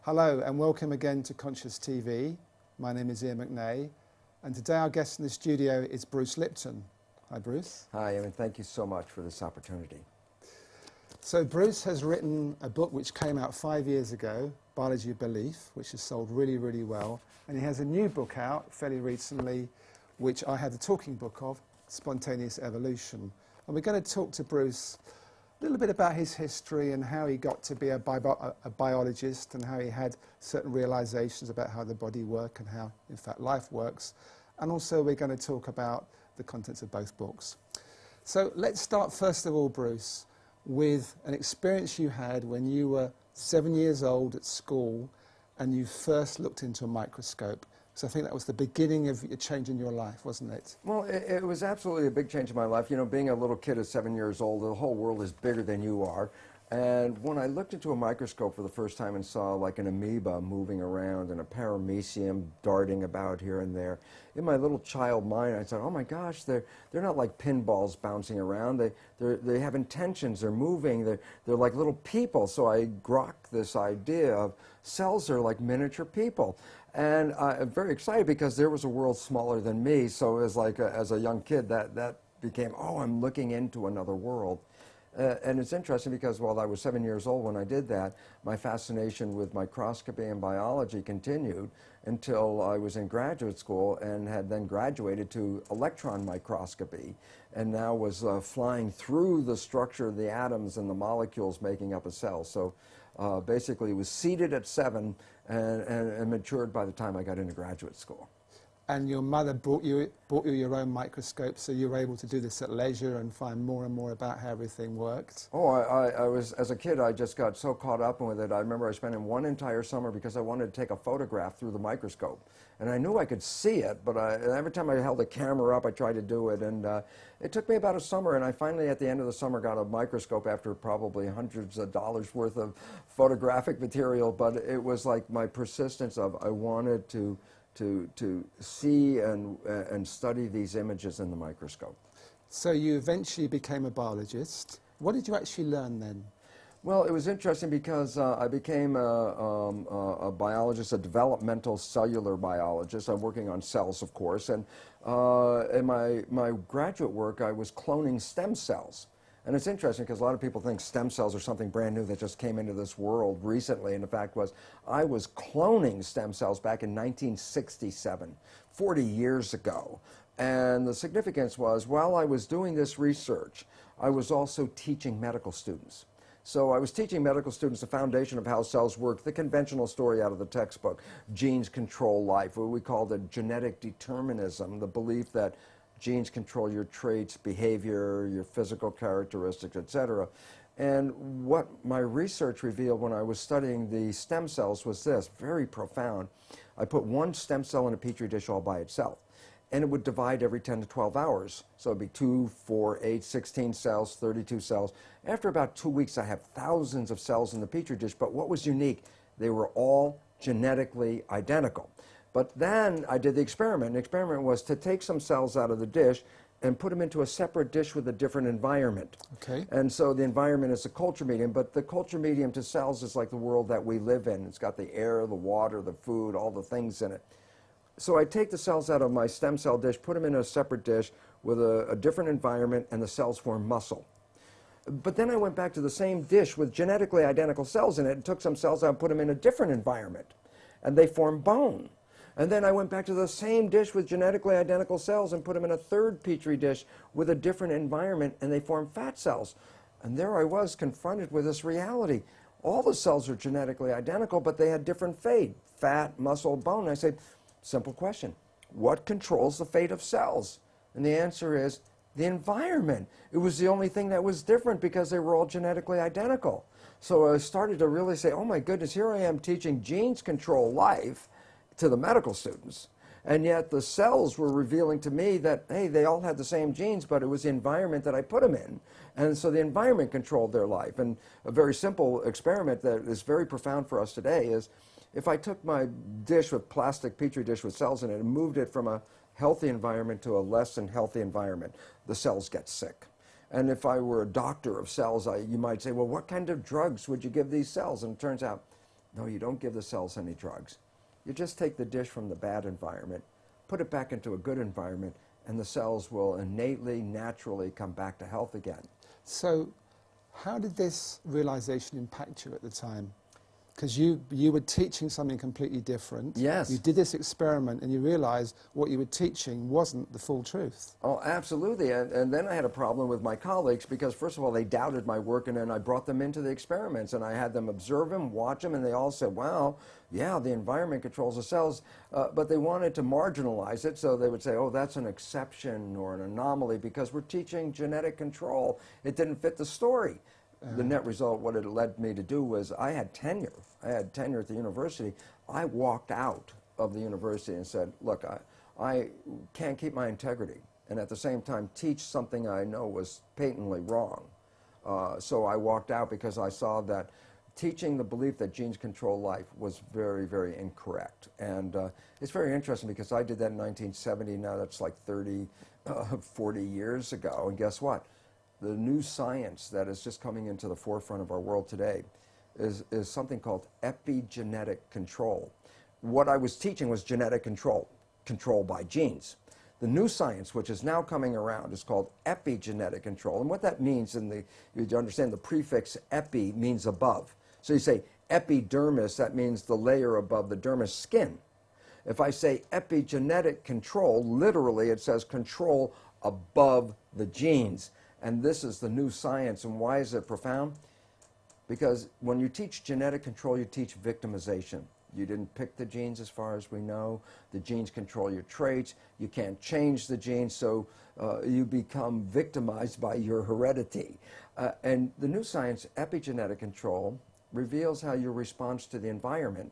Hello and welcome again to Conscious TV. My name is Ian McNay and today our guest in the studio is Bruce Lipton. Hi Bruce. Hi, and thank you so much for this opportunity. So Bruce has written a book which came out 5 years ago, Biology of Belief, which has sold really, really well. And he has a new book out fairly recently, which I had the talking book of, Spontaneous Evolution. And we're going to talk to Bruce a little bit about his history and how he got to be a biologist and how he had certain realizations about how the body works and how, in fact, life works. And also we're going to talk about the contents of both books. So let's start, first of all, Bruce, with an experience you had when you were 7 years old at school and you first looked into a microscope. So I think that was the beginning of a change in your life, wasn't it? Well, it was absolutely a big change in my life. You know, being a little kid at 7 years old, the whole world is bigger than you are. And when I looked into a microscope for the first time and saw like an amoeba moving around and a paramecium darting about here and there, in my little child mind I said, oh my gosh, they're not like pinballs bouncing around. They have intentions, they're moving, they're like little people. So I grokked this idea of cells are like miniature people. And I'm very excited because there was a world smaller than me. So it was like as a young kid that became, oh, I'm looking into another world. And it's interesting because while I was 7 years old when I did that, my fascination with microscopy and biology continued until I was in graduate school and had then graduated to electron microscopy and now was flying through the structure of the atoms and the molecules making up a cell. So basically was seeded at 7 and matured by the time I got into graduate school. And your mother bought you your own microscope, so you were able to do this at leisure and find more and more about how everything worked? Oh, I was, as a kid, I just got so caught up with it. I remember I spent one entire summer because I wanted to take a photograph through the microscope. And I knew I could see it, but every time I held the camera up, I tried to do it. And it took me about a summer, and I finally, at the end of the summer, got a microscope after probably hundreds of dollars worth of photographic material. But it was like my persistence of I wanted to see and study these images in the microscope. So you eventually became a biologist. What did you actually learn then? Well, it was interesting because I became a biologist, a developmental cellular biologist. I'm working on cells, of course, and in my graduate work, I was cloning stem cells. And it's interesting because a lot of people think stem cells are something brand new that just came into this world recently. And the fact was, I was cloning stem cells back in 1967, 40 years ago. And the significance was, while I was doing this research, I was also teaching medical students. So I was teaching medical students the foundation of how cells work, the conventional story out of the textbook, genes control life, what we call the genetic determinism, the belief that genes control your traits, behavior, your physical characteristics, etc. And what my research revealed when I was studying the stem cells was this, very profound. I put one stem cell in a petri dish all by itself, and it would divide every 10 to 12 hours. So it'd be 2, 4, 8, 16 cells, 32 cells. After about 2 weeks, I have thousands of cells in the petri dish, but what was unique? They were all genetically identical. But then I did the experiment. The experiment was to take some cells out of the dish and put them into a separate dish with a different environment. Okay. And so the environment is a culture medium, but the culture medium to cells is like the world that we live in. It's got the air, the water, the food, all the things in it. So I take the cells out of my stem cell dish, put them in a separate dish with a different environment, and the cells form muscle. But then I went back to the same dish with genetically identical cells in it and took some cells out and put them in a different environment, and they form bone. And then I went back to the same dish with genetically identical cells and put them in a third petri dish with a different environment, and they formed fat cells. And there I was confronted with this reality. All the cells are genetically identical, but they had different fate, fat, muscle, bone. And I said, simple question, what controls the fate of cells? And the answer is the environment. It was the only thing that was different because they were all genetically identical. So I started to really say, oh my goodness, here I am teaching genes control life to the medical students, and yet the cells were revealing to me that, hey, they all had the same genes, but it was the environment that I put them in, and so the environment controlled their life. And a very simple experiment that is very profound for us today is, if I took my dish with plastic petri dish with cells in it and moved it from a healthy environment to a less than healthy environment, the cells get sick. And if I were a doctor of cells, you might say, well, what kind of drugs would you give these cells? And it turns out No, you don't give the cells any drugs. You just take the dish from the bad environment, put it back into a good environment, and the cells will innately, naturally come back to health again. So how did this realization impact you at the time? Because you were teaching something completely different. Yes. You did this experiment and you realized what you were teaching wasn't the full truth. Oh, absolutely. And then I had a problem with my colleagues because, first of all, they doubted my work, and then I brought them into the experiments, and I had them observe them, watch them, and they all said, wow, yeah, the environment controls the cells. But they wanted to marginalize it, so they would say, oh, that's an exception or an anomaly because we're teaching genetic control. It didn't fit the story. The net result, what it led me to do was I had tenure. I had tenure at the university. I walked out of the university and said, look, I can't keep my integrity and at the same time teach something I know was patently wrong. So I walked out because I saw that teaching the belief that genes control life was very, very incorrect. And it's very interesting because I did that in 1970. Now that's like 40 years ago. And guess what? The new science that is just coming into the forefront of our world today is something called epigenetic control. What I was teaching was genetic control, control by genes. The new science, which is now coming around, is called epigenetic control. And what that means, you understand the prefix epi means above. So you say epidermis, that means the layer above the dermis, skin. If I say epigenetic control, literally it says control above the genes. And this is the new science. And why is it profound? Because when you teach genetic control, you teach victimization. You didn't pick the genes as far as we know. The genes control your traits. You can't change the genes, so you become victimized by your heredity. And the new science, epigenetic control, reveals how your response to the environment,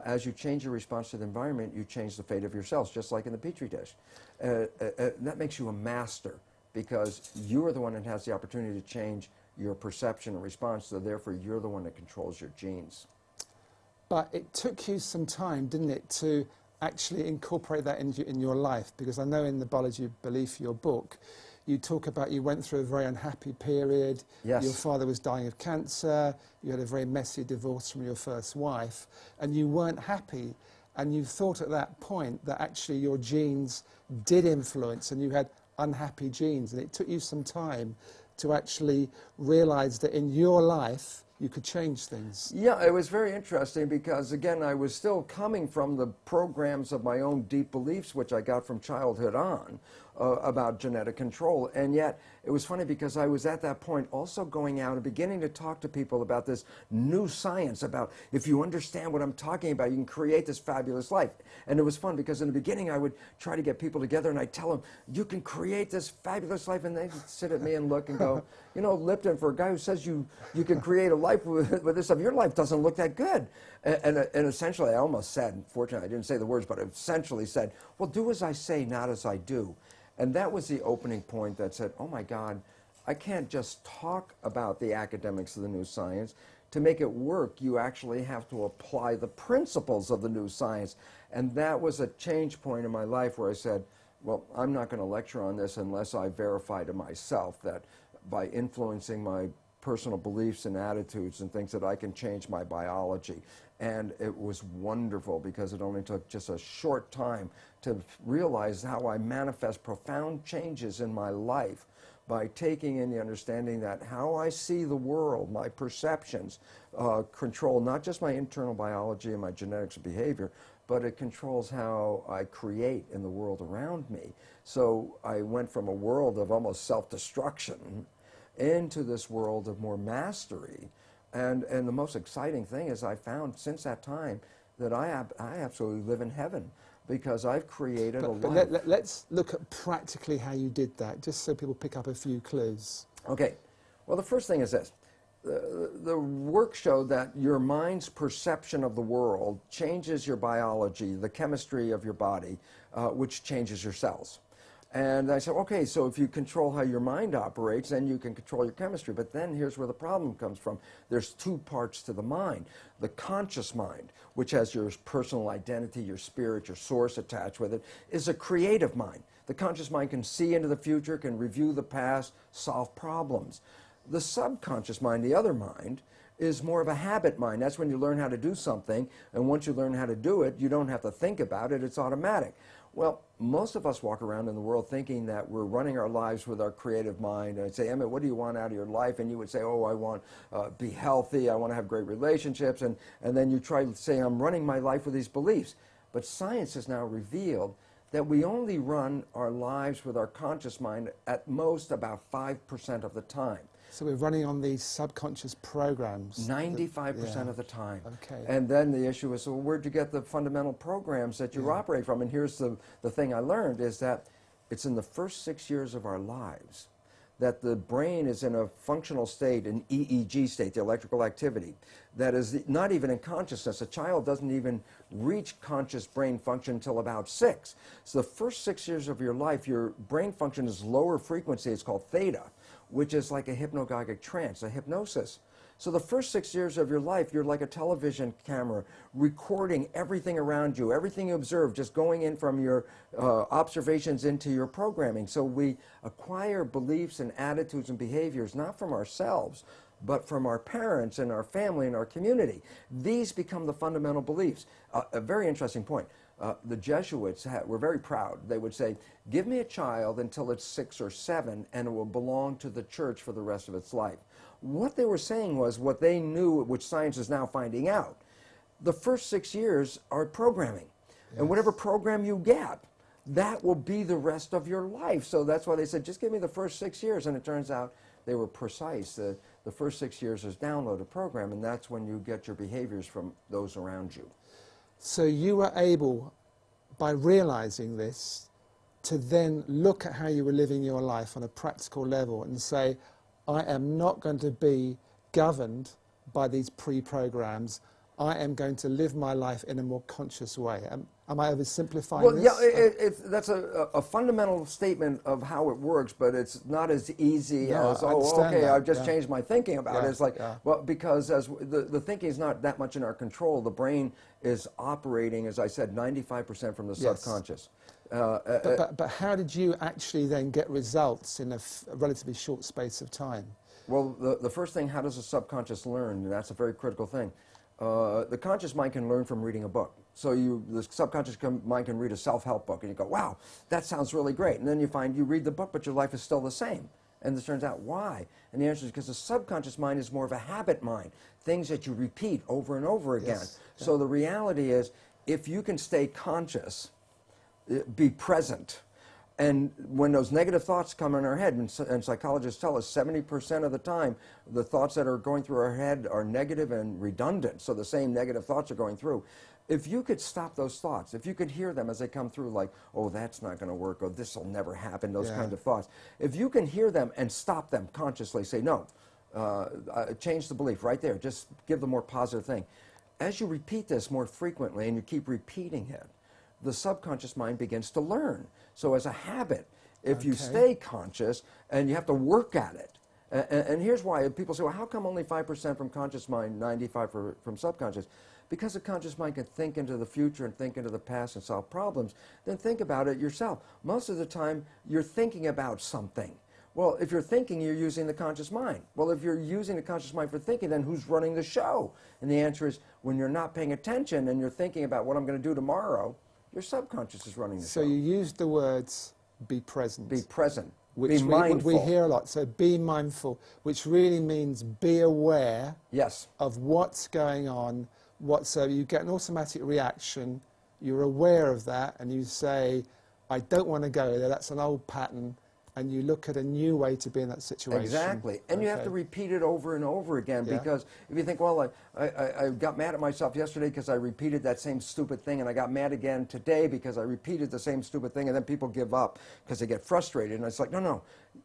as you change your response to the environment, you change the fate of your cells, just like in the Petri dish. That makes you a master, because you are the one that has the opportunity to change your perception and response, so therefore you're the one that controls your genes. But it took you some time, didn't it, to actually incorporate that in your life? Because I know in the Biology of Belief, your book, you talk about you went through a very unhappy period. Yes. Your father was dying of cancer. You had a very messy divorce from your first wife, and you weren't happy. And you thought at that point that actually your genes did influence, and you had unhappy genes. And it took you some time to actually realize that in your life you could change things. Yeah, it was very interesting because, again, I was still coming from the programs of my own deep beliefs, which I got from childhood on, about genetic control. And yet, it was funny because I was at that point also going out and beginning to talk to people about this new science, about if you understand what I'm talking about, you can create this fabulous life. And it was fun because in the beginning I would try to get people together and I'd tell them, you can create this fabulous life. And they'd sit at me and look and go, you know, Lipton, for a guy who says you can create a life with this stuff, your life doesn't look that good. And essentially I almost said, unfortunately I didn't say the words, but I essentially said, well, do as I say, not as I do. And that was the opening point that said, oh my God, I can't just talk about the academics of the new science. To make it work, you actually have to apply the principles of the new science. And that was a change point in my life where I said, well, I'm not going to lecture on this unless I verify to myself that by influencing my personal beliefs and attitudes and things that I can change my biology. And it was wonderful because it only took just a short time to realize how I manifest profound changes in my life by taking in the understanding that how I see the world, my perceptions, control not just my internal biology and my genetics and behavior, but it controls how I create in the world around me. So I went from a world of almost self-destruction into this world of more mastery. And the most exciting thing is I found since that time that I absolutely live in heaven because I've created a life. But let's look at practically how you did that, just so people pick up a few clues. Okay. Well, the first thing is this. The work showed that your mind's perception of the world changes your biology, the chemistry of your body, which changes your cells. And I said, okay, so if you control how your mind operates, then you can control your chemistry. But then here's where the problem comes from. There's two parts to the mind. The conscious mind, which has your personal identity, your spirit, your source attached with it, is a creative mind. The conscious mind can see into the future, can review the past, solve problems. The subconscious mind, the other mind, is more of a habit mind. That's when you learn how to do something, and once you learn how to do it, you don't have to think about it, it's automatic. Well, most of us walk around in the world thinking that we're running our lives with our creative mind. And I'd say, Emmett, what do you want out of your life? And you would say, oh, I want to be healthy, I want to have great relationships, and then you try to say, I'm running my life with these beliefs. But science has now revealed that we only run our lives with our conscious mind at most about 5% of the time. So we're running on these subconscious programs. 95% of the time. Okay. And then the issue is, well, where'd you get the fundamental programs that you operate from? And here's the thing I learned is that it's in the first 6 years of our lives that the brain is in a functional state, an EEG state, the electrical activity, that is not even in consciousness. A child doesn't even reach conscious brain function until about 6. So the first 6 years of your life, your brain function is lower frequency. It's called theta, which is like a hypnagogic trance, a hypnosis. So the first 6 years of your life, you're like a television camera, recording everything around you, everything you observe, just going in from your observations into your programming. So we acquire beliefs and attitudes and behaviors, not from ourselves, but from our parents and our family and our community. These become the fundamental beliefs. A very interesting point. The Jesuits were very proud. They would say, give me a child until it's 6 or 7 and it will belong to the church for the rest of its life. What they were saying was what they knew, which science is now finding out. The first 6 years are programming. Yes. And whatever program you get, that will be the rest of your life. So that's why they said, just give me the first 6 years. And it turns out they were precise. The first 6 years is download a program, and that's when you get your behaviors from those around you. So you were able, by realizing this, to then look at how you were living your life on a practical level and say, I am not going to be governed by these pre-programs. I am going to live my life in a more conscious way. Am I oversimplifying this? Well, yeah, that's a fundamental statement of how it works, but it's not as easy as, oh, okay, I've just changed my thinking about it. It's like, well, because as the thinking is not that much in our control. The brain is operating, as I said, 95% from the subconscious. But how did you actually then get results in a relatively short space of time? Well, the first thing, how does the subconscious learn? And that's a very critical thing. The conscious mind can learn from reading a book. So the subconscious mind can read a self-help book, and you go, wow, that sounds really great. And then you find you read the book, but your life is still the same. And it turns out, why? And the answer is because the subconscious mind is more of a habit mind, things that you repeat over and over again. Yes. So the reality is, if you can stay conscious, be present, and when those negative thoughts come in our head, and psychologists tell us 70% of the time, the thoughts that are going through our head are negative and redundant, so the same negative thoughts are going through. If you could stop those thoughts, if you could hear them as they come through, like, oh, that's not going to work, or this will never happen, those kind of thoughts. If you can hear them and stop them consciously, say, no, change the belief right there, just give the more positive thing. As you repeat this more frequently and you keep repeating it, the subconscious mind begins to learn. So as a habit, if you stay conscious, and you have to work at it, and here's why people say, well, how come only 5% from conscious mind, 95% from subconscious? Because the conscious mind can think into the future and think into the past and solve problems. Then think about it yourself. Most of the time, you're thinking about something. Well, if you're thinking, you're using the conscious mind. Well, if you're using the conscious mind for thinking, then who's running the show? And the answer is, when you're not paying attention and you're thinking about what I'm going to do tomorrow, your subconscious is running the show. So you used the words, be present. Be present. Which be mindful. We hear a lot. So be mindful, which really means be aware of what's going on. So you get an automatic reaction, you're aware of that, and you say, I don't want to go there, that's an old pattern, and you look at a new way to be in that situation. Exactly. And you have to repeat it over and over again, because if you think, well, I got mad at myself yesterday because I repeated that same stupid thing, and I got mad again today because I repeated the same stupid thing, and then people give up because they get frustrated. And it's like, no,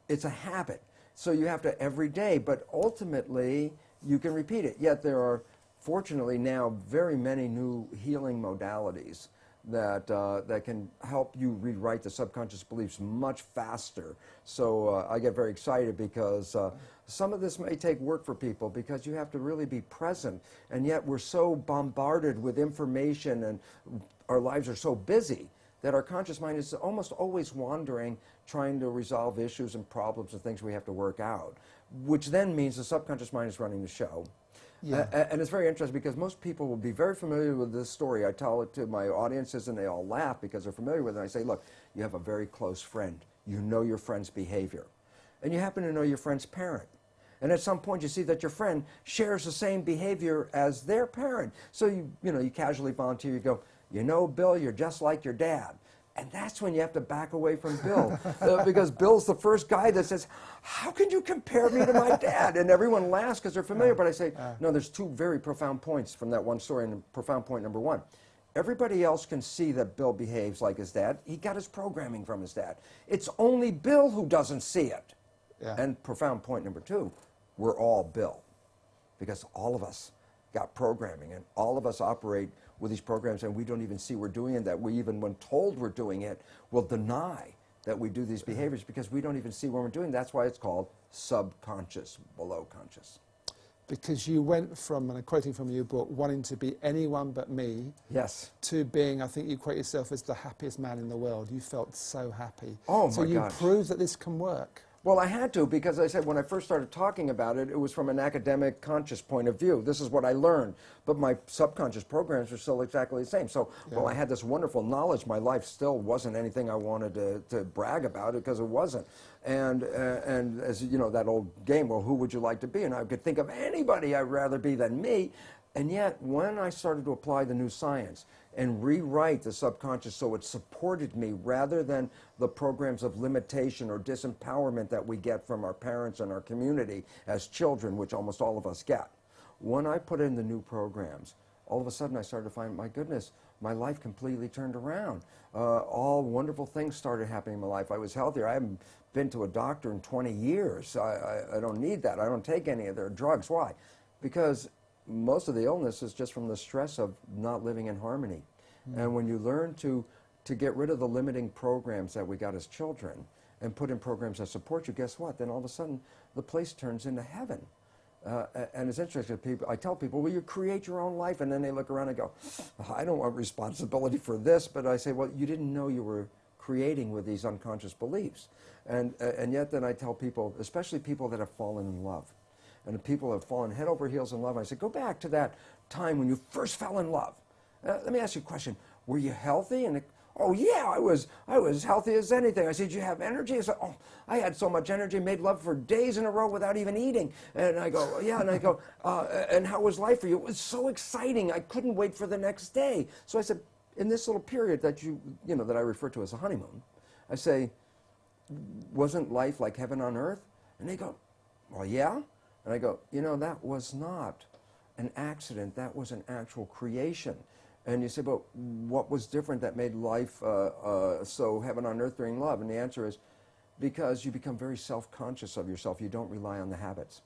it's a habit. So you have to every day, but ultimately you can repeat it. Yet there are, fortunately now, very many new healing modalities that can help you rewrite the subconscious beliefs much faster. So I get very excited because some of this may take work for people, because you have to really be present, and yet we're so bombarded with information and our lives are so busy that our conscious mind is almost always wandering, trying to resolve issues and problems and things we have to work out, which then means the subconscious mind is running the show. Yeah. And it's very interesting because most people will be very familiar with this story. I tell it to my audiences and they all laugh because they're familiar with it. I say, look, you have a very close friend. You know your friend's behavior. And you happen to know your friend's parent. And at some point you see that your friend shares the same behavior as their parent. So you casually volunteer, you go, you know, Bill, you're just like your dad. And that's when you have to back away from Bill. Because Bill's the first guy that says, how can you compare me to my dad? And everyone laughs because they're familiar. But I say, no, there's two very profound points from that one story. And profound point number one, everybody else can see that Bill behaves like his dad. He got his programming from his dad. It's only Bill who doesn't see it. Yeah. And profound point number two, we're all Bill. Because all of us got programming and all of us operate with these programs and we don't even see we're doing it, that we even when told we're doing it will deny that we do these behaviors because we don't even see when we're doing it. That's why it's called subconscious, below conscious. Because you went from, and I'm quoting from your book, wanting to be anyone but me, yes, to being, I think you quote yourself as the happiest man in the world. You felt so happy. Oh my So you gosh. proved that this can work. Well, I had to because I said when I first started talking about it, it was from an academic conscious point of view. This is what I learned. But my subconscious programs are still exactly the same. So while I had this wonderful knowledge, my life still wasn't anything I wanted to brag about it because it wasn't. And as you know, that old game, well, who would you like to be? And I could think of anybody I'd rather be than me. And yet, when I started to apply the new science and rewrite the subconscious so it supported me rather than the programs of limitation or disempowerment that we get from our parents and our community as children, which almost all of us get. When I put in the new programs, all of a sudden I started to find, my goodness, my life completely turned around. All wonderful things started happening in my life. I was healthier. I haven't been to a doctor in 20 years. I don't need that. I don't take any of their drugs. Why? Because most of the illness is just from the stress of not living in harmony. And when you learn to get rid of the limiting programs that we got as children and put in programs that support you, guess what? Then all of a sudden, the place turns into heaven. And it's interesting, people, I tell people, well, you create your own life, and then they look around and go, I don't want responsibility for this, but I say, well, you didn't know you were creating with these unconscious beliefs. And yet then I tell people, especially people that have fallen in love, and the people have fallen head over heels in love. I say, go back to that time when you first fell in love. Let me ask you a question. Were you healthy? And oh yeah, I was healthy as anything. I said, did you have energy? I said, oh, I had so much energy, made love for days in a row without even eating. And I go, yeah, and I go, and how was life for you? It was so exciting. I couldn't wait for the next day. So I said, in this little period that that I refer to as a honeymoon, I say, wasn't life like heaven on earth? And they go, well, yeah. And I go, that was not an accident. That was an actual creation. And you say, but what was different that made life so heaven on earth during love? And the answer is because you become very self-conscious of yourself. You don't rely on the habits.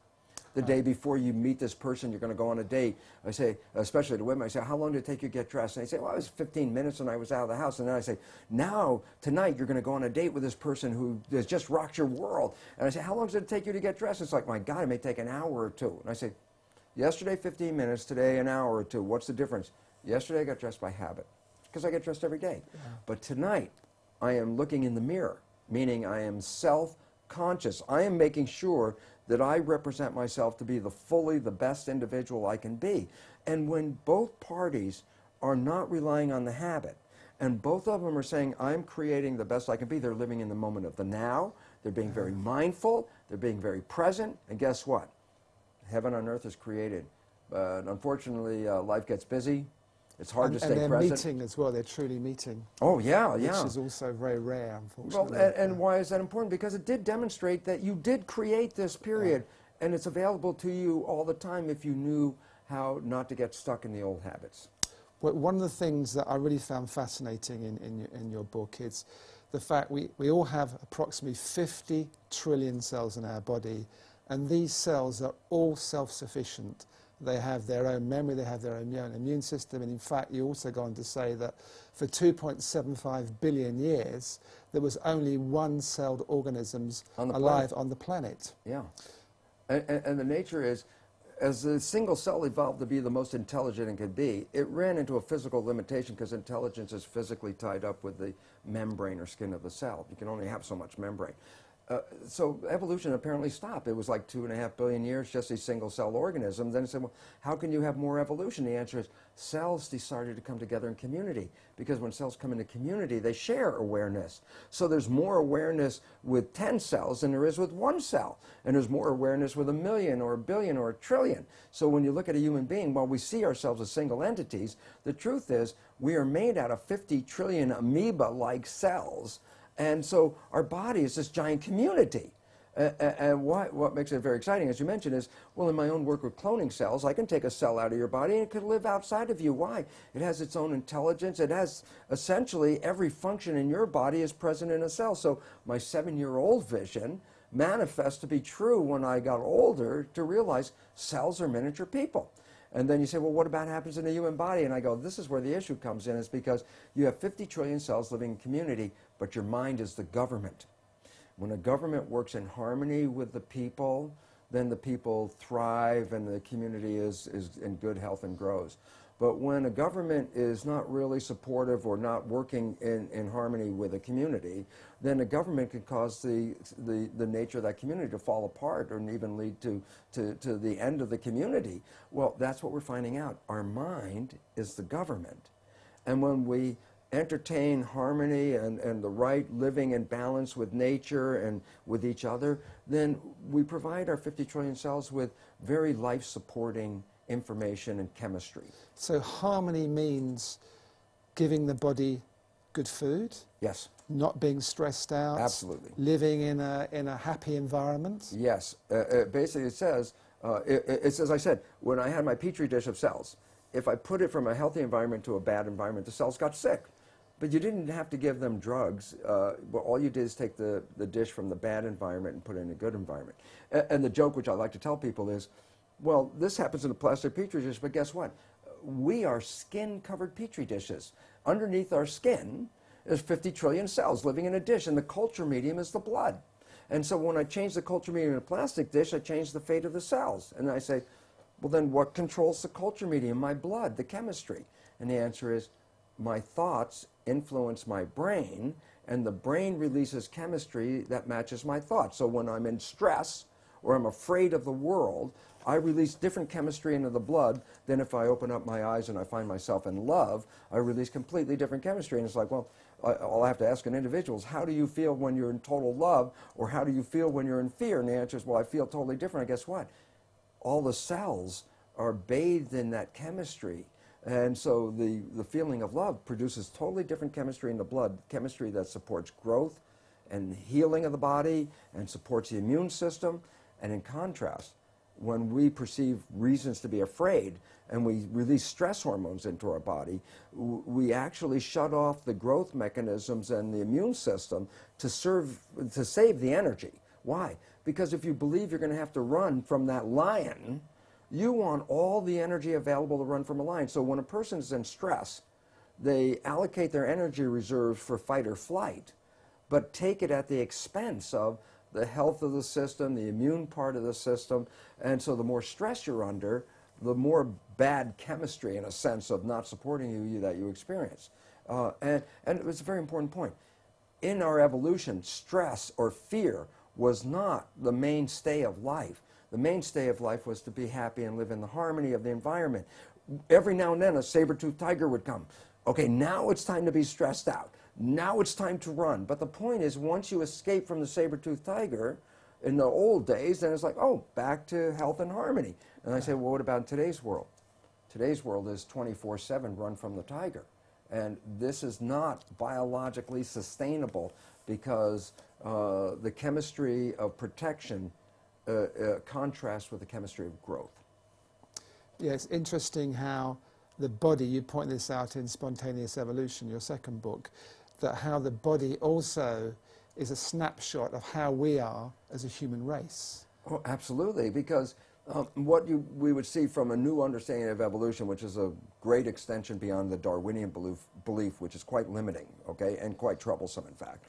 The day before you meet this person, you're going to go on a date. I say, especially to women, I say, how long did it take you to get dressed? And they say, well, it was 15 minutes and I was out of the house. And then I say, now, tonight, you're going to go on a date with this person who has just rocked your world. And I say, how long does it take you to get dressed? It's like, my God, it may take an hour or two. And I say, yesterday, 15 minutes, today, an hour or two. What's the difference? Yesterday, I got dressed by habit because I get dressed every day. Yeah. But tonight, I am looking in the mirror, meaning I am self-conscious. I am making sure that I represent myself to be the best individual I can be. And when both parties are not relying on the habit, and both of them are saying, I'm creating the best I can be, they're living in the moment of the now, they're being very mindful, they're being very present, and guess what? Heaven on earth is created. But unfortunately, life gets busy. It's hard to stay present. And they're meeting as well. They're truly meeting. Oh, yeah, yeah. Which is also very rare, unfortunately. Well, and why is that important? Because it did demonstrate that you did create this period, and it's available to you all the time if you knew how not to get stuck in the old habits. Well, one of the things that I really found fascinating in your book is the fact we all have approximately 50 trillion cells in our body, and these cells are all self-sufficient. They have their own memory, they have their own immune system, and in fact you also go on to say that for 2.75 billion years there was only one-celled organisms alive on the planet. Yeah, and the nature is, as the single cell evolved to be the most intelligent it could be, it ran into a physical limitation because intelligence is physically tied up with the membrane or skin of the cell. You can only have so much membrane. So evolution apparently stopped. It was like 2.5 billion years, just a single-cell organism. Then I said, well, how can you have more evolution? The answer is cells decided to come together in community, because when cells come into community, they share awareness. So there's more awareness with 10 cells than there is with one cell. And there's more awareness with 1 million or 1 billion or 1 trillion. So when you look at a human being, while we see ourselves as single entities, the truth is we are made out of 50 trillion amoeba-like cells. And so our body is this giant community. And what makes it very exciting, as you mentioned, is, well, in my own work with cloning cells, I can take a cell out of your body and it could live outside of you. Why? It has its own intelligence. It has essentially every function in your body is present in a cell. So my 7-year-old vision manifests to be true when I got older, to realize cells are miniature people. And then you say, well, what about happens in the human body? And I go, this is where the issue comes in, is because you have 50 trillion cells living in community, but your mind is the government. When a government works in harmony with the people, then the people thrive and the community is in good health and grows. But when a government is not really supportive or not working in harmony with a community, then the government can cause the nature of that community to fall apart, or even lead to the end of the community. Well, that's what we're finding out. Our mind is the government. And when we entertain harmony and the right living in balance with nature and with each other, then we provide our 50 trillion cells with very life-supporting information and chemistry. So harmony means giving the body good food? Yes. Not being stressed out? Absolutely. Living in a happy environment? Yes. Basically it says, as I said, when I had my petri dish of cells, if I put it from a healthy environment to a bad environment, the cells got sick. But you didn't have to give them drugs. Well, all you did is take the dish from the bad environment and put it in a good environment. And the joke, which I like to tell people, is, well, this happens in a plastic petri dish, but guess what? We are skin-covered petri dishes. Underneath our skin is 50 trillion cells living in a dish, and the culture medium is the blood. And so when I change the culture medium in a plastic dish, I change the fate of the cells. And I say, well, then what controls the culture medium? My blood, the chemistry. And the answer is, my thoughts influence my brain, and the brain releases chemistry that matches my thoughts. So when I'm in stress or I'm afraid of the world, I release different chemistry into the blood than if I open up my eyes and I find myself in love. I release completely different chemistry. And it's like, well, all I have to ask an individual is, how do you feel when you're in total love, or how do you feel when you're in fear? And the answer is, well, I feel totally different. And guess what? All the cells are bathed in that chemistry. And so the feeling of love produces totally different chemistry in the blood, chemistry that supports growth and healing of the body and supports the immune system. And in contrast, when we perceive reasons to be afraid and we release stress hormones into our body, we actually shut off the growth mechanisms and the immune system to save the energy. Why? Because if you believe you're going to have to run from that lion, you want all the energy available to run from a lion. So when a person is in stress, they allocate their energy reserves for fight or flight, but take it at the expense of the health of the system, the immune part of the system. And so the more stress you're under, the more bad chemistry, in a sense, of not supporting you that you experience. And it was a very important point. In our evolution, stress or fear was not the mainstay of life. The mainstay of life was to be happy and live in the harmony of the environment. Every now and then a saber-toothed tiger would come. Okay, now it's time to be stressed out. Now it's time to run. But the point is, once you escape from the saber-toothed tiger, in the old days, then it's like, oh, back to health and harmony. And I say, well, what about today's world? Today's world is 24/7 run from the tiger. And this is not biologically sustainable, because the chemistry of protection contrasts with the chemistry of growth. Yeah, it's interesting how the body, you point this out in Spontaneous Evolution, your second book, that how the body also is a snapshot of how we are as a human race. Oh, absolutely, because what we would see from a new understanding of evolution, which is a great extension beyond the Darwinian belief, which is quite limiting, okay, and quite troublesome, in fact.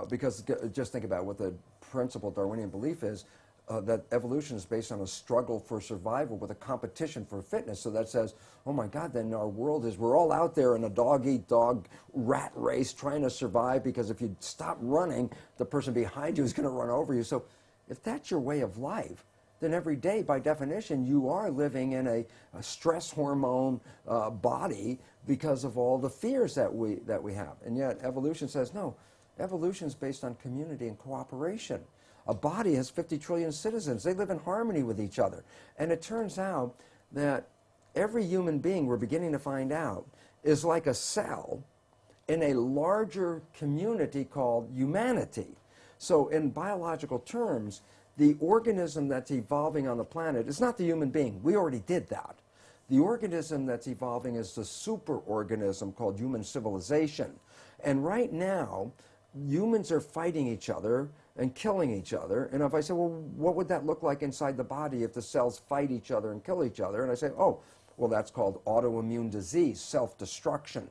Because just think about what the principal Darwinian belief is. that evolution is based on a struggle for survival with a competition for fitness. So that says, oh my God, then our world is, we're all out there in a dog-eat-dog rat race trying to survive, because if you stop running, the person behind you is going to run over you. So if that's your way of life, then every day, by definition, you are living in a stress hormone body because of all the fears that we have. And yet evolution says, no, evolution is based on community and cooperation. A body has 50 trillion citizens. They live in harmony with each other. And it turns out that every human being, we're beginning to find out, is like a cell in a larger community called humanity. So in biological terms, the organism that's evolving on the planet is not the human being. We already did that. The organism that's evolving is the superorganism called human civilization. And right now, humans are fighting each other and killing each other. And if I say, well, what would that look like inside the body if the cells fight each other and kill each other? And I say, oh, well, that's called autoimmune disease, self-destruction.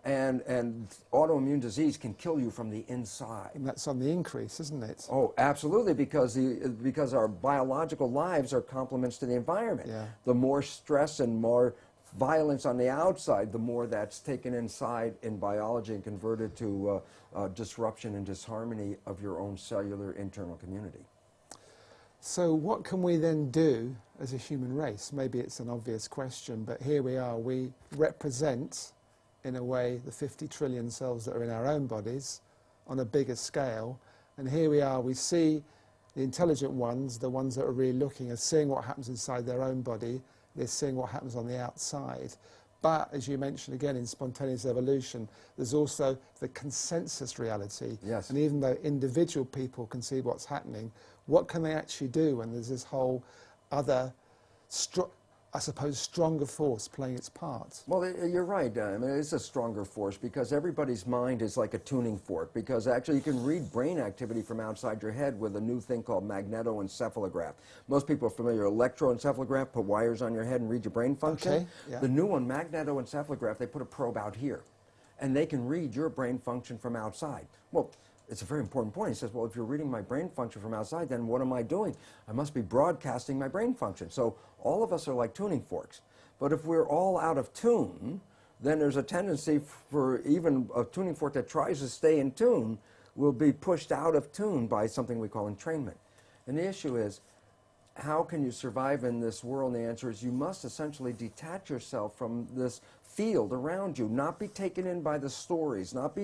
And autoimmune disease can kill you from the inside. And that's on the increase, isn't it? Oh, absolutely, because our biological lives are complements to the environment. Yeah. The more stress and more violence on the outside, the more that's taken inside in biology and converted to disruption and disharmony of your own cellular internal community. So what can we then do as a human race? Maybe it's an obvious question, but here we are. We represent, in a way, the 50 trillion cells that are in our own bodies on a bigger scale. And here we are, we see the intelligent ones, the ones that are really looking, are seeing what happens inside their own body. They're seeing what happens on the outside. But, as you mentioned again, in spontaneous evolution, there's also the consensus reality. Yes. And even though individual people can see what's happening, what can they actually do when there's this whole other, I suppose, stronger force playing its part? Well, you're right. I mean, it's a stronger force because everybody's mind is like a tuning fork, because actually you can read brain activity from outside your head with a new thing called magnetoencephalograph. Most people are familiar with electroencephalograph, put wires on your head and read your brain function. Okay, yeah. The new one, magnetoencephalograph, they put a probe out here, and they can read your brain function from outside. Well, it's a very important point. He says, well, if you're reading my brain function from outside, then what am I doing? I must be broadcasting my brain function. So all of us are like tuning forks. But if we're all out of tune, then there's a tendency for even a tuning fork that tries to stay in tune will be pushed out of tune by something we call entrainment. And the issue is, how can you survive in this world? And the answer is you must essentially detach yourself from this field around you, not be taken in by the stories, not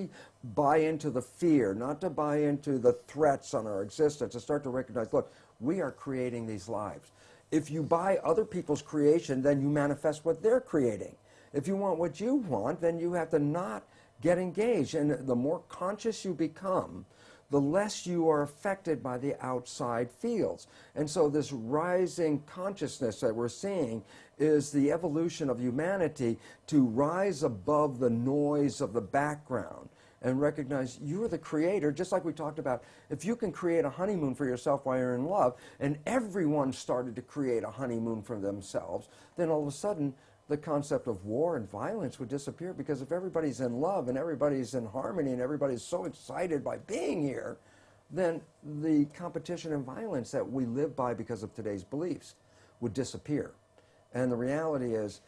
buy into the fear, not to buy into the threats on our existence, to start to recognize, look, we are creating these lives. If you buy other people's creation, then you manifest what they're creating. If you want what you want, then you have to not get engaged. And the more conscious you become, the less you are affected by the outside fields. And so this rising consciousness that we're seeing is the evolution of humanity to rise above the noise of the background and recognize you're the creator, just like we talked about. If you can create a honeymoon for yourself while you're in love, and everyone started to create a honeymoon for themselves, then all of a sudden the concept of war and violence would disappear, because if everybody's in love and everybody's in harmony and everybody's so excited by being here, then the competition and violence that we live by because of today's beliefs would disappear. And the reality is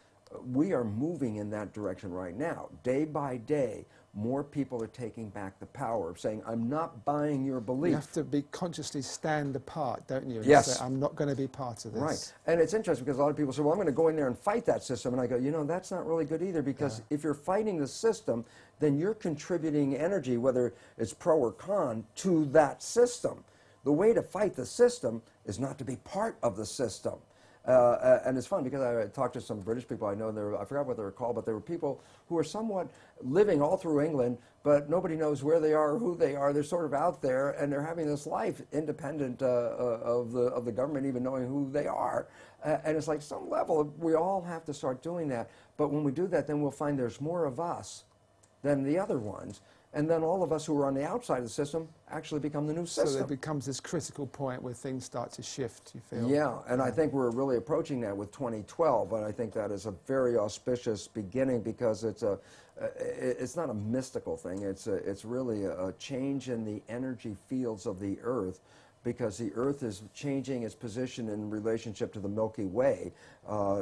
we are moving in that direction right now. Day by day, more people are taking back the power of saying, I'm not buying your belief. You have to be consciously stand apart, don't you? And Yes. say, I'm not going to be part of this. Right. And it's interesting because a lot of people say, well, I'm going to go in there and fight that system. And I go, you know, that's not really good either, because if you're fighting the system, then you're contributing energy, whether it's pro or con, to that system. The way to fight the system is not to be part of the system. And it's fun because I talked to some British people I know, I forgot what they were called, but they were people who are somewhat living all through England, but nobody knows where they are or who they are. They're sort of out there, and they're having this life independent of the government even knowing who they are. And it's like some level, we all have to start doing that. But when we do that, then we'll find there's more of us than the other ones. And then all of us who are on the outside of the system actually become the new system. So there becomes this critical point where things start to shift, you feel? Yeah, and I think we're really approaching that with 2012, and I think that is a very auspicious beginning, because it's not a mystical thing. It's really a change in the energy fields of the earth because the Earth is changing its position in relationship to the Milky Way.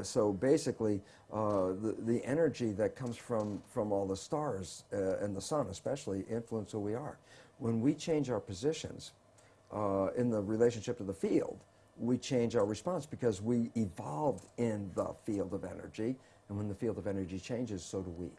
So basically, the energy that comes from all the stars and the sun especially influence who we are. When we change our positions in the relationship to the field, we change our response because we evolved in the field of energy, and when the field of energy changes, so do we.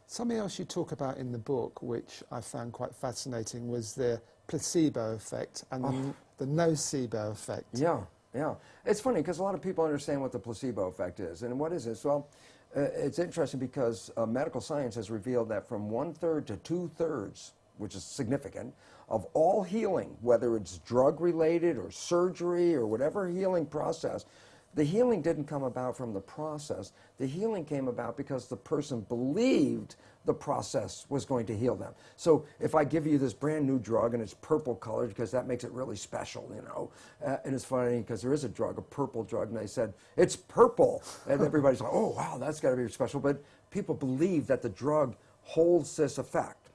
Something else you talk about in the book, which I found quite fascinating, was the placebo effect and the nocebo effect. Yeah, yeah. It's funny because a lot of people understand what the placebo effect is. And what is this? Well, it's interesting because medical science has revealed that from 1/3 to 2/3, which is significant, of all healing, whether it's drug-related or surgery or whatever healing process, the healing didn't come about from the process. The healing came about because the person believed the process was going to heal them. So if I give you this brand new drug and it's purple colored because that makes it really special, you know. And it's funny because there is a drug, a purple drug, and they said, it's purple. And everybody's like, oh, wow, that's got to be special. But people believe that the drug holds this effect.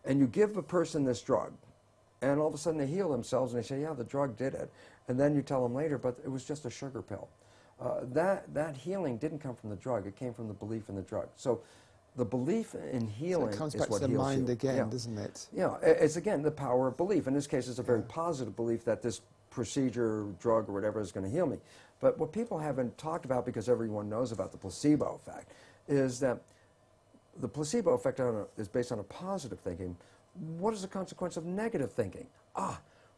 And you give a person this drug, and all of a sudden they heal themselves and they say, yeah, the drug did it. And then you tell them later, but it was just a sugar pill. That healing didn't come from the drug. It came from the belief in the drug. So the belief in healing is what heals you. So it comes back to the mind again, doesn't it? Yeah, it's again the power of belief. In this case, it's a very positive belief that this procedure, drug, or whatever is going to heal me. But what people haven't talked about, because everyone knows about the placebo effect, is that the placebo effect is based on a positive thinking. What is the consequence of negative thinking?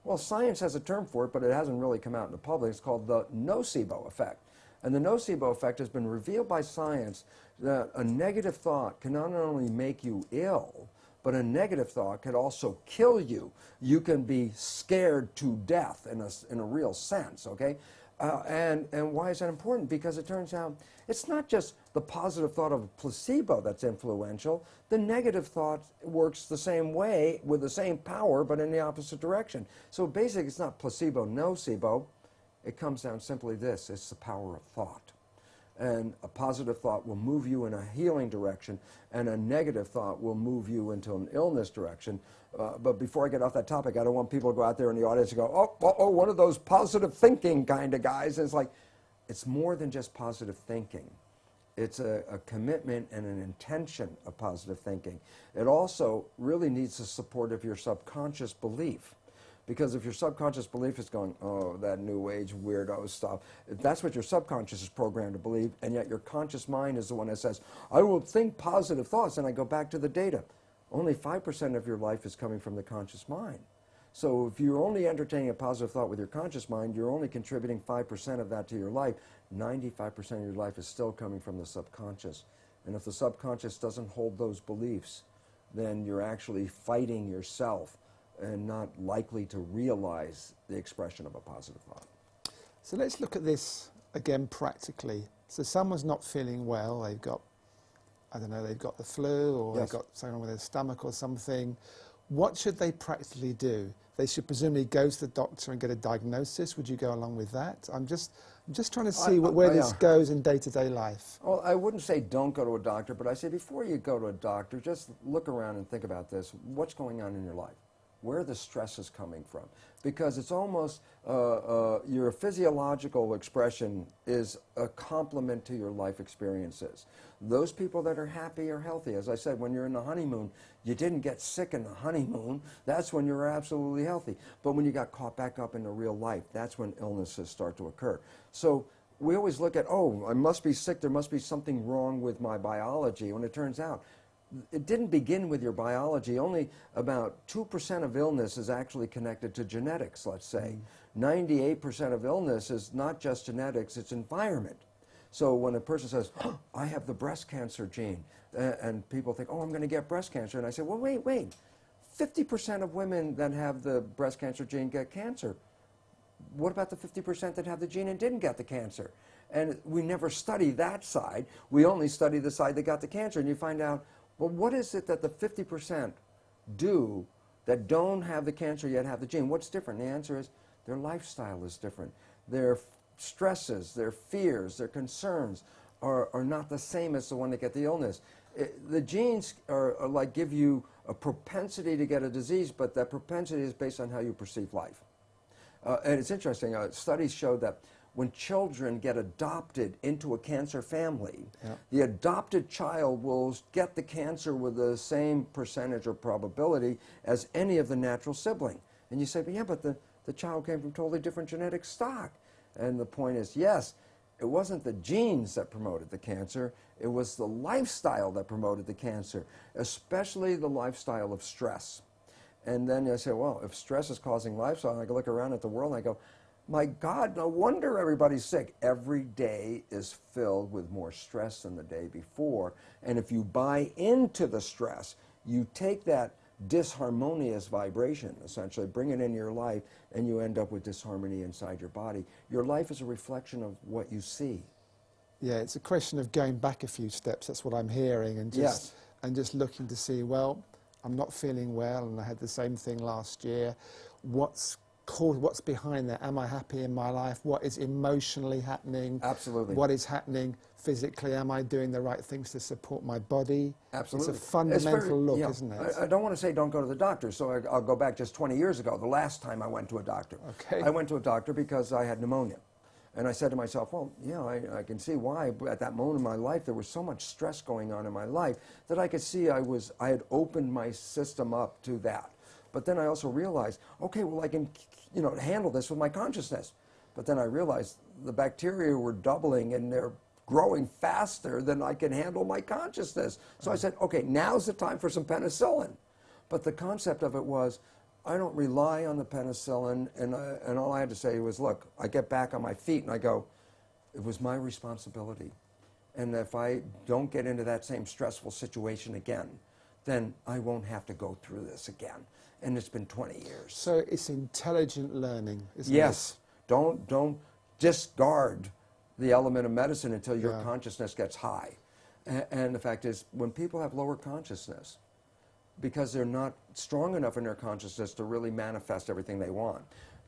Well, science has a term for it, but it hasn't really come out in the public. It's called the nocebo effect. And the nocebo effect has been revealed by science that a negative thought can not only make you ill, but a negative thought can also kill you. You can be scared to death in a real sense, okay? And why is that important? Because it turns out it's not just the positive thought of a placebo that's influential. The negative thought works the same way with the same power, but in the opposite direction. So basically, it's not placebo, nocebo. It comes down simply this. It's the power of thought. And a positive thought will move you in a healing direction, and a negative thought will move you into an illness direction. But before I get off that topic, I don't want people to go out there in the audience and go, oh, one of those positive thinking kind of guys. And it's like, it's more than just positive thinking. It's a commitment and an intention of positive thinking. It also really needs the support of your subconscious belief. Because if your subconscious belief is going, oh, that new age weirdo stuff, if that's what your subconscious is programmed to believe, and yet your conscious mind is the one that says, I will think positive thoughts, and I go back to the data. Only 5% of your life is coming from the conscious mind. So if you're only entertaining a positive thought with your conscious mind, you're only contributing 5% of that to your life. 95% of your life is still coming from the subconscious. And if the subconscious doesn't hold those beliefs, then you're actually fighting yourself and not likely to realize the expression of a positive thought. So let's look at this again practically. So someone's not feeling well, they've got, I don't know, they've got the flu, or they've got something wrong with their stomach or something. What should they practically do? They should presumably go to the doctor and get a diagnosis. Would you go along with that? I'm just trying to see where this goes in day-to-day life. Well, I wouldn't say don't go to a doctor, but I say before you go to a doctor, just look around and think about this. What's going on in your life? Where the stress is coming from? Because it's almost your physiological expression is a complement to your life experiences. Those people that are happy are healthy. As I said, when you're in the honeymoon, you didn't get sick in the honeymoon. That's when you're absolutely healthy. But when you got caught back up into real life, that's when illnesses start to occur. So we always look at, oh, I must be sick. There must be something wrong with my biology. When it turns out, it didn't begin with your biology. Only about 2% of illness is actually connected to genetics, let's say. 98% of illness is not just genetics, it's environment. So when a person says, oh, I have the breast cancer gene, and people think, oh, I'm going to get breast cancer. And I say, well, wait. 50% of women that have the breast cancer gene get cancer. What about the 50% that have the gene and didn't get the cancer? And we never study that side. We only study the side that got the cancer. And you find out, well, what is it that the 50% do that don't have the cancer yet have the gene? What's different? The answer is their lifestyle is different. Their stresses, their fears, their concerns are not the same as the one that get the illness. The genes are like give you a propensity to get a disease, but that propensity is based on how you perceive life. And it's interesting, studies show that when children get adopted into a cancer family, the adopted child will get the cancer with the same percentage or probability as any of the natural sibling. And you say, but yeah, but the child came from totally different genetic stock. And the point is, yes, it wasn't the genes that promoted the cancer, it was the lifestyle that promoted the cancer, especially the lifestyle of stress. And then I say, well, if stress is causing lifestyle, and I look around at the world and I go, my God, no wonder everybody's sick. Every day is filled with more stress than the day before. And if you buy into the stress, you take that disharmonious vibration, essentially, bring it in your life, and you end up with disharmony inside your body. Your life is a reflection of what you see. Yeah, it's a question of going back a few steps. That's what I'm hearing, and just looking to see, well, I'm not feeling well, and I had the same thing last year. What's behind that? Am I happy in my life? What is emotionally happening? Absolutely. What is happening physically? Am I doing the right things to support my body? Absolutely. It's a fundamental look, isn't it? I don't want to say don't go to the doctor, so I'll go back just 20 years ago, the last time I went to a doctor. Okay. I went to a doctor because I had pneumonia. And I said to myself, well, yeah, I can see why. At that moment in my life, there was so much stress going on in my life that I could see I had opened my system up to that. But then I also realized, okay, well, I can, handle this with my consciousness. But then I realized the bacteria were doubling and they're growing faster than I can handle my consciousness. So I said, okay, now's the time for some penicillin. But the concept of it was, I don't rely on the penicillin, and all I had to say was, look, I get back on my feet and I go, it was my responsibility. And if I don't get into that same stressful situation again, then I won't have to go through this again. And it's been 20 years. So it's intelligent learning, isn't it? Yes. Don't discard the element of medicine until your consciousness gets high. And the fact is, when people have lower consciousness, because they're not strong enough in their consciousness to really manifest everything they want,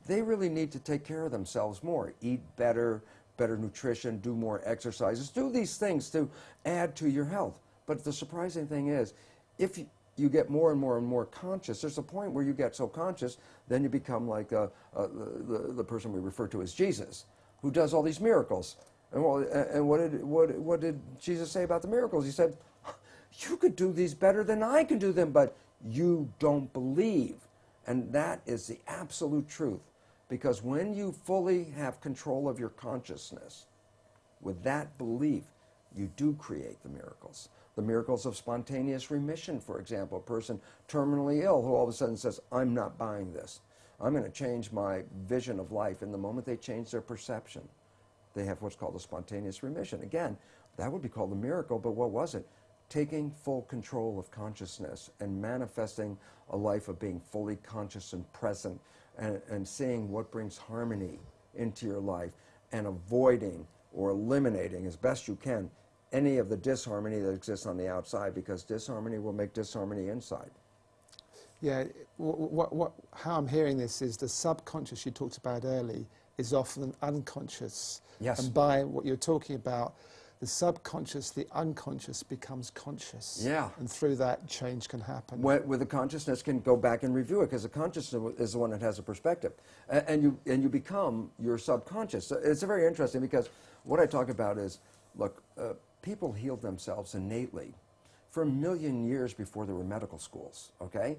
they really need to take care of themselves more. Eat better, better nutrition, do more exercises, do these things to add to your health. But the surprising thing is, if you get more and more and more conscious, there's a point where you get so conscious, then you become like the person we refer to as Jesus, who does all these miracles. And what did Jesus say about the miracles? He said, you could do these better than I can do them, but you don't believe. And that is the absolute truth. Because when you fully have control of your consciousness, with that belief, you do create the miracles. The miracles of spontaneous remission, for example, a person terminally ill who all of a sudden says, I'm not buying this. I'm going to change my vision of life. And the moment they change their perception, they have what's called a spontaneous remission. Again, that would be called a miracle, but what was it? Taking full control of consciousness and manifesting a life of being fully conscious and present and seeing what brings harmony into your life and avoiding or eliminating as best you can any of the disharmony that exists on the outside, because disharmony will make disharmony inside. Yeah, how I'm hearing this is the subconscious you talked about early is often unconscious. Yes. And by what you're talking about, the subconscious, the unconscious becomes conscious. Yeah. And through that, change can happen. With the consciousness can go back and review it, because the consciousness is the one that has a perspective. And you become your subconscious. So it's very interesting, because what I talk about is, look, people healed themselves innately for 1 million years before there were medical schools, okay?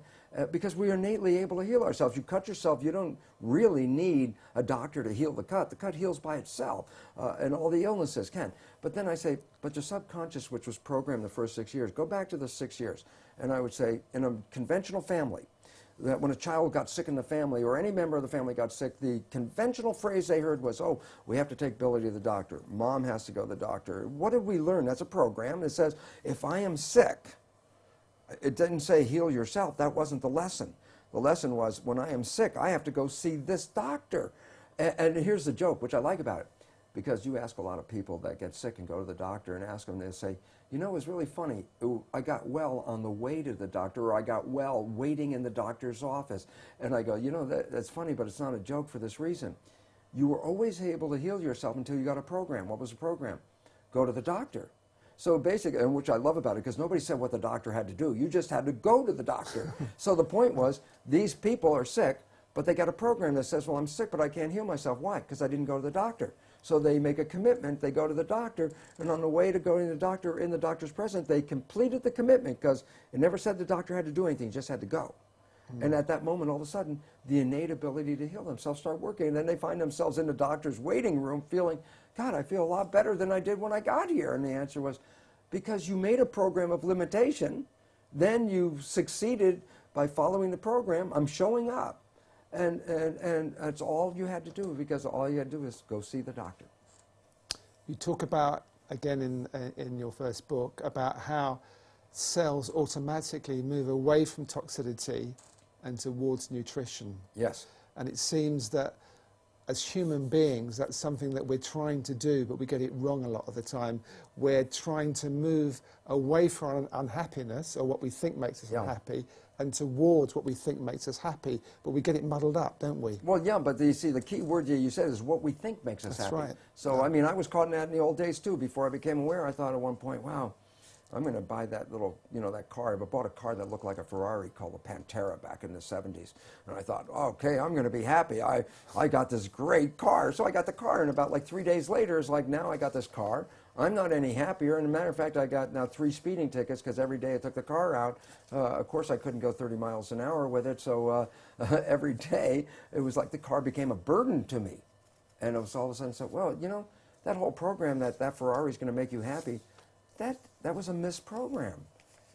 Because we are innately able to heal ourselves. You cut yourself, you don't really need a doctor to heal the cut. The cut heals by itself, and all the illnesses can. But then I say, but your subconscious, which was programmed the first 6 years, go back to the 6 years. And I would say, in a conventional family, that when a child got sick in the family, or any member of the family got sick, the conventional phrase they heard was, oh, we have to take Billy to the doctor. Mom has to go to the doctor. What did we learn? That's a program that says, if I am sick, it didn't say heal yourself. That wasn't the lesson. The lesson was, when I am sick, I have to go see this doctor. And here's the joke, which I like about it, because you ask a lot of people that get sick and go to the doctor and ask them, they say, you know, it was really funny. I got well on the way to the doctor, or I got well waiting in the doctor's office. And I go, you know, that's funny, but it's not a joke for this reason. You were always able to heal yourself until you got a program. What was the program? Go to the doctor. So basically, and which I love about it, because nobody said what the doctor had to do. You just had to go to the doctor. So the point was, these people are sick. But they got a program that says, well, I'm sick, but I can't heal myself. Why? Because I didn't go to the doctor. So they make a commitment, they go to the doctor, and on the way to going to the doctor, in the doctor's presence, they completed the commitment because it never said the doctor had to do anything, just had to go. And at that moment, all of a sudden, the innate ability to heal themselves start working. And then they find themselves in the doctor's waiting room feeling, God, I feel a lot better than I did when I got here. And the answer was, because you made a program of limitation, then you succeeded by following the program. I'm showing up. And that's all you had to do, because all you had to do is go see the doctor. You talk about, again in your first book, about how cells automatically move away from toxicity and towards nutrition. Yes. And it seems that as human beings, that's something that we're trying to do, but we get it wrong a lot of the time. We're trying to move away from unhappiness, or what we think makes us unhappy, and towards what we think makes us happy, but we get it muddled up, don't we? Well, yeah, but you see, the key word you said is what we think makes us happy. That's right. So, I mean, I was caught in that in the old days, too. Before I became aware, I thought at one point, wow, I'm going to buy that little, that car. I bought a car that looked like a Ferrari called the Pantera back in the 70s. And I thought, okay, I'm going to be happy. I got this great car. So I got the car, and about like 3 days later, it's like, now I got this car. I'm not any happier. And as a matter of fact, I got now 3 speeding tickets because every day I took the car out. Of course, I couldn't go 30 miles an hour with it. So every day, it was like the car became a burden to me. And it was all of a sudden, so, well, that whole program that Ferrari is going to make you happy, that was a misprogram.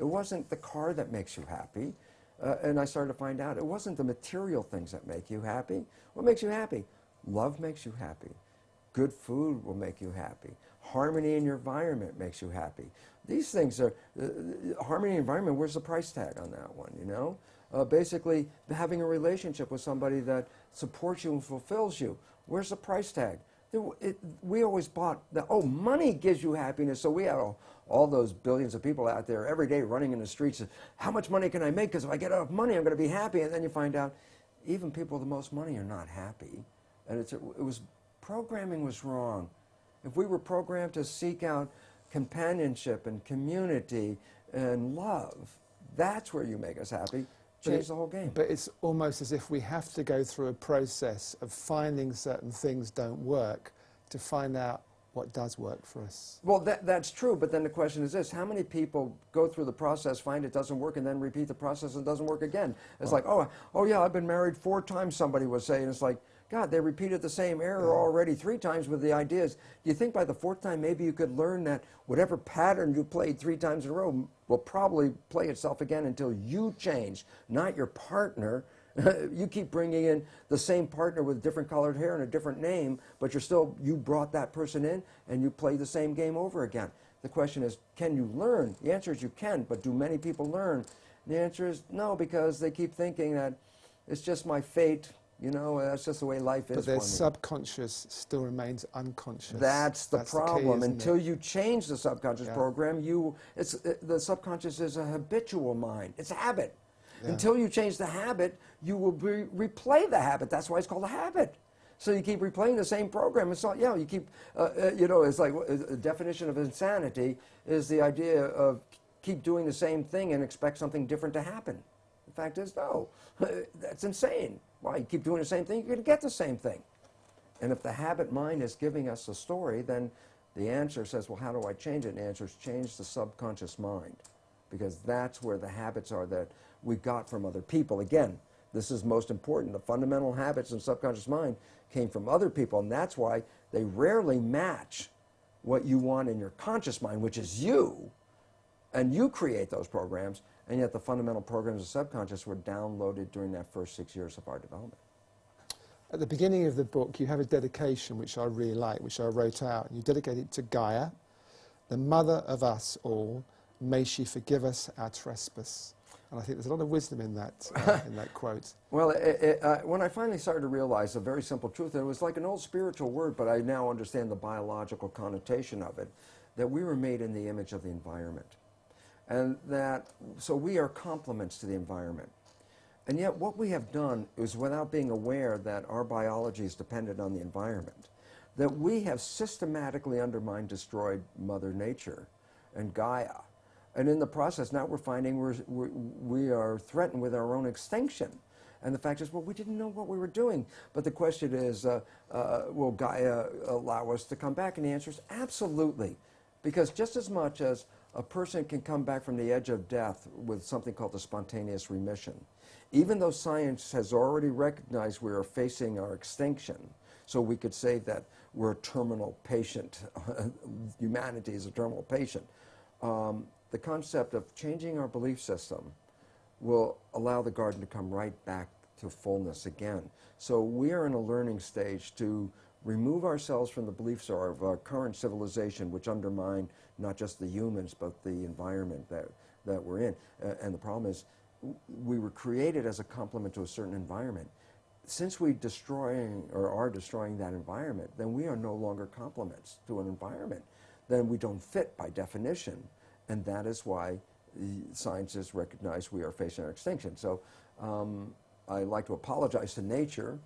It wasn't the car that makes you happy. And I started to find out it wasn't the material things that make you happy. What makes you happy? Love makes you happy. Good food will make you happy. Harmony in your environment makes you happy. These things are, harmony in your environment, where's the price tag on that one, Basically, having a relationship with somebody that supports you and fulfills you, where's the price tag? We always bought that, money gives you happiness. So we had all those billions of people out there every day running in the streets. How much money can I make? Because if I get enough money, I'm going to be happy. And then you find out even people with the most money are not happy. And programming was wrong. If we were programmed to seek out companionship and community and love, that's where you make us happy. Change the whole game. But it's almost as if we have to go through a process of finding certain things don't work to find out what does work for us. Well, that's true, but then the question is this: how many people go through the process, find it doesn't work, and then repeat the process and it doesn't work again? It's like, oh yeah, I've been married 4 times, somebody was saying. It's like, God, they repeated the same error already 3 times with the ideas. Do you think by the 4th time maybe you could learn that whatever pattern you played 3 times in a row will probably play itself again until you change, not your partner? You keep bringing in the same partner with different colored hair and a different name, but you brought that person in and you play the same game over again. The question is, can you learn? The answer is you can, but do many people learn? The answer is no, because they keep thinking that it's just my fate. That's just the way life is. But their subconscious still remains unconscious. That's the problem. The key, Until you change the subconscious program, the subconscious is a habitual mind. It's a habit. Yeah. Until you change the habit, you will replay the habit. That's why it's called a habit. So you keep replaying the same program. It's not, you keep, it's like a definition of insanity is the idea of keep doing the same thing and expect something different to happen. The fact is, no, that's insane. Why? You keep doing the same thing, you're going to get the same thing. And if the habit mind is giving us a story, then the answer says, well, how do I change it? And the answer is change the subconscious mind, because that's where the habits are that we got from other people. Again, this is most important. The fundamental habits in subconscious mind came from other people, and that's why they rarely match what you want in your conscious mind, which is you, and you create those programs. And yet the fundamental programs of subconscious were downloaded during that first 6 years of our development. At the beginning of the book, you have a dedication, which I really like, which I wrote out. You dedicate it to Gaia, the mother of us all. May she forgive us our trespass. And I think there's a lot of wisdom in that quote. Well, when I finally started to realize a very simple truth, and it was like an old spiritual word, but I now understand the biological connotation of it, that we were made in the image of the environment. And so we are complements to the environment. And yet what we have done is, without being aware that our biology is dependent on the environment, that we have systematically undermined, destroyed Mother Nature and Gaia. And in the process, now we're finding we are threatened with our own extinction. And the fact is, well, we didn't know what we were doing. But the question is, will Gaia allow us to come back? And the answer is absolutely. Because just as much as a person can come back from the edge of death with something called a spontaneous remission, even though science has already recognized we are facing our extinction, so we could say that we're a terminal patient, humanity is a terminal patient, the concept of changing our belief system will allow the garden to come right back to fullness again. So we are in a learning stage to remove ourselves from the beliefs of our current civilization, which undermine not just the humans, but the environment that we're in. And the problem is, we were created as a complement to a certain environment. Since we are destroying that environment, then we are no longer complements to an environment. Then we don't fit by definition. And that is why scientists recognize we are facing our extinction. So I like to apologize to nature,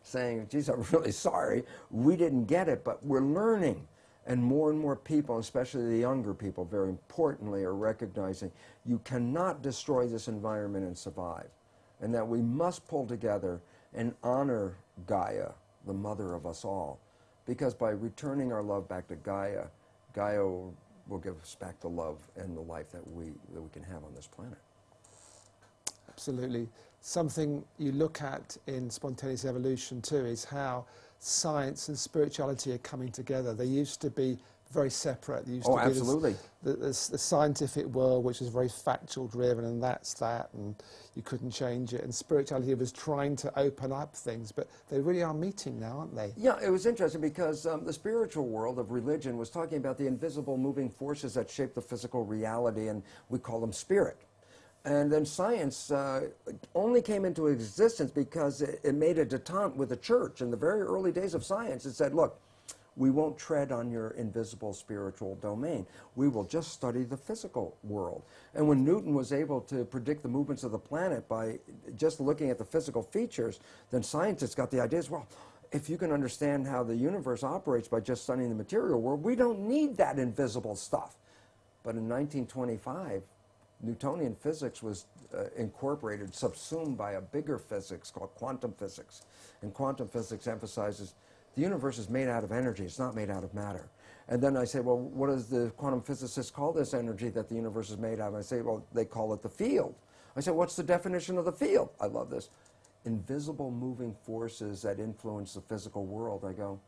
saying, geez, I'm really sorry, we didn't get it, but we're learning. And more people, especially the younger people, very importantly, are recognizing you cannot destroy this environment and survive. And that we must pull together and honor Gaia, the mother of us all. Because by returning our love back to Gaia, Gaia will give us back the love and the life that we can have on this planet. Absolutely. Something you look at in spontaneous evolution too is how science and spirituality are coming together. They used to be very separate. There used to be absolutely. The scientific world, which was very factual driven, and that's that, and you couldn't change it. And spirituality was trying to open up things, but they really are meeting now, aren't they? Yeah, it was interesting because the spiritual world of religion was talking about the invisible moving forces that shape the physical reality, and we call them spirit. And then science only came into existence because it made a detente with the church. In the very early days of science, it said, look, we won't tread on your invisible spiritual domain. We will just study the physical world. And when Newton was able to predict the movements of the planet by just looking at the physical features, then scientists got the ideas, well, if you can understand how the universe operates by just studying the material world, we don't need that invisible stuff. But in 1925, Newtonian physics was incorporated, subsumed by a bigger physics called quantum physics. And quantum physics emphasizes the universe is made out of energy, it's not made out of matter. And then I say, well, what does the quantum physicists call this energy that the universe is made out of? I say, well, they call it the field. I say, what's the definition of the field? I love this. Invisible moving forces that influence the physical world. I go,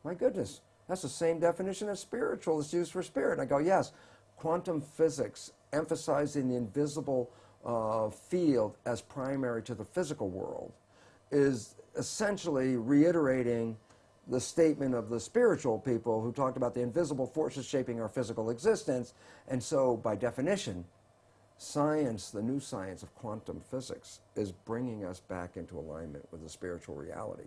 my goodness, that's the same definition as spiritual that's used for spirit. I go, yes, quantum physics emphasizing the invisible field as primary to the physical world is essentially reiterating the statement of the spiritual people who talked about the invisible forces shaping our physical existence. And so, by definition, science, the new science of quantum physics, is bringing us back into alignment with the spiritual reality.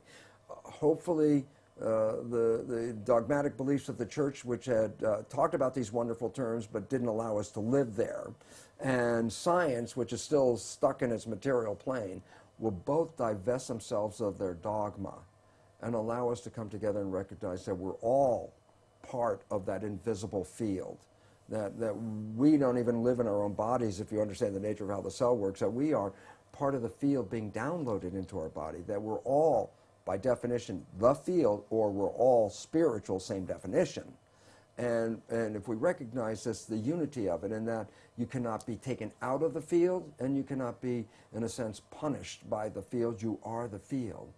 Hopefully, the dogmatic beliefs of the church, which had talked about these wonderful terms but didn't allow us to live there, and science, which is still stuck in its material plane, will both divest themselves of their dogma and allow us to come together and recognize that we're all part of that invisible field, that we don't even live in our own bodies, if you understand the nature of how the cell works, that we are part of the field being downloaded into our body, that we're all, by definition, the field, or we're all spiritual, same definition. And if we recognize this, the unity of it, and that you cannot be taken out of the field, and you cannot be, in a sense, punished by the field, you are the field,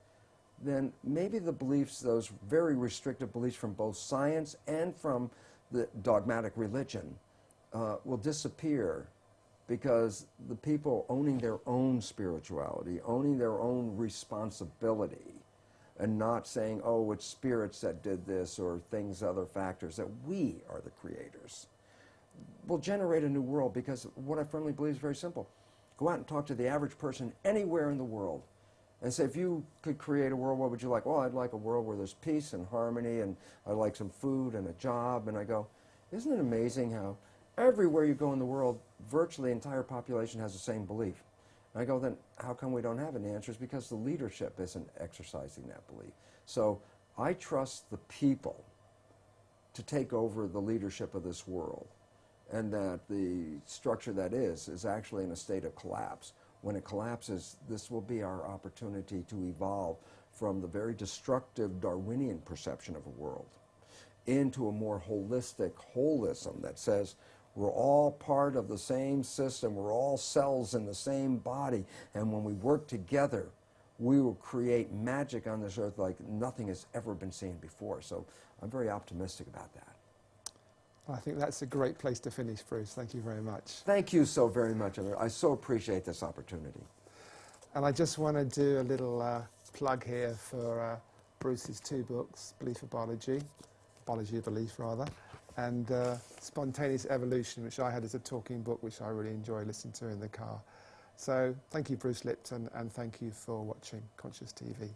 then maybe the beliefs, those very restrictive beliefs from both science and from the dogmatic religion, will disappear, because the people owning their own spirituality, owning their own responsibility, and not saying, oh, it's spirits that did this or things, other factors, that we are the creators, will generate a new world. Because what I firmly believe is very simple. Go out and talk to the average person anywhere in the world and say, if you could create a world, what would you like? Well, I'd like a world where there's peace and harmony, and I'd like some food and a job. And I go, isn't it amazing how everywhere you go in the world, virtually the entire population has the same belief? I go, then how come we don't have it? And the answer is because the leadership isn't exercising that belief. So I trust the people to take over the leadership of this world, and that the structure that is actually in a state of collapse. when it collapses, this will be our opportunity to evolve from the very destructive Darwinian perception of a world into a more holistic holism that says we're all part of the same system, we're all cells in the same body, and when we work together, we will create magic on this earth like nothing has ever been seen before. So I'm very optimistic about that. I think that's a great place to finish, Bruce. Thank you very much. Thank you so very much. I so appreciate this opportunity. And I just want to do a little plug here for Bruce's 2 books, Belief of Biology, Biology of Belief rather, and Spontaneous Evolution, which I had as a talking book, which I really enjoy listening to in the car. So thank you, Bruce Lipton, and thank you for watching Conscious TV.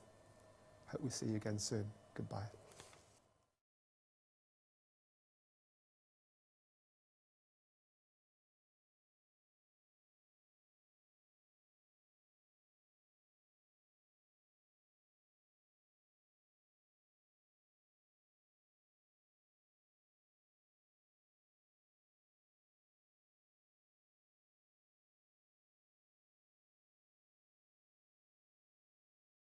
Hope we see you again soon. Goodbye.